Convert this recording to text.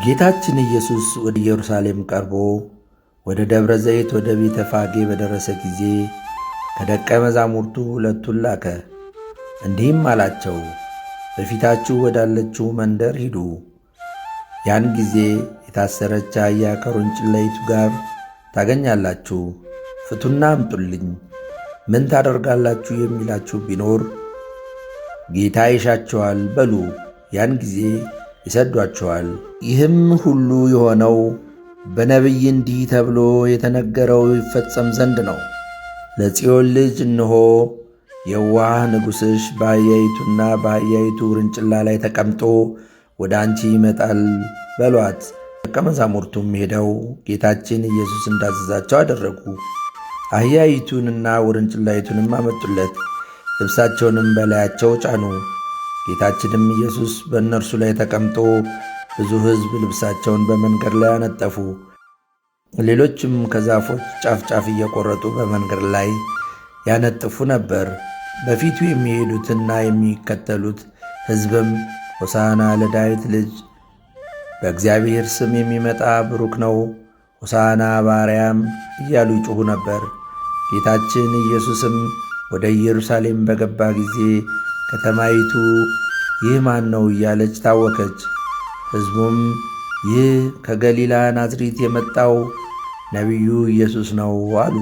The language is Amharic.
ጌታችን ኢየሱስ ወደ ኢየሩሳሌም ቀርቦ ወደ ደብረ ዘይት ወደ ቤተ ፋጌ በደረሰ ጊዜ ከደቀ መዛሙርቱ ሁለቱን ላከ። እንዲህም አላቸው፣ በፊታችሁ ወዳለችው መንደር ሂዱ። ያን ጊዜ የታሰረች አህያ ከውርንጭላይቱ ጋር ታገኛላችሁ። ፍቱና አምጡልኝ። ምን ታደርጋላችሁ የሚላችሁ ቢኖር ጌታ ይሻችኋል በሉ። ያን ጊዜ ይሰዷችኋል። ይህም ሁሉ የሆነው በነቢይ እንዲህ ተብሎ የተነገረው ይፈጸም ዘንድ ነው። ለጽዮን ልጅ እነሆ የዋህ ንጉሥሽ በአህያይቱና በአህያይቱ ውርንጭላ ላይ ተቀምጦ ወደ አንቺ ይመጣል በሏት። ደቀ መዛሙርቱም ሄደው ጌታችን ኢየሱስ እንዳዘዛቸው አደረጉ። አህያይቱንና ውርንጭላይቱንም አመጡለት፣ ልብሳቸውንም በላያቸው ጫኑ። ጌታችንም ኢየሱስ በእነርሱ ላይ ተቀምጦ ብዙ ሕዝብ ልብሳቸውን በመንገድ ላይ አነጠፉ። ሌሎችም ከዛፎች ጫፍ ጫፍ እየቆረጡ በመንገድ ላይ ያነጥፉ ነበር። በፊቱ የሚሄዱትና የሚከተሉት ሕዝብም ሆሳዕና ለዳዊት ልጅ፣ በእግዚአብሔር ስም የሚመጣ ብሩክ ነው፣ ሆሳዕና በአርያም እያሉ ይጮኹ ነበር። ጌታችን ኢየሱስም ወደ ኢየሩሳሌም በገባ ጊዜ ከተማይቱ ይህ ማን ነው እያለች ታወከች። ሕዝቡም ይህ ከገሊላ ናዝሬት የመጣው ነቢዩ ኢየሱስ ነው አሉ።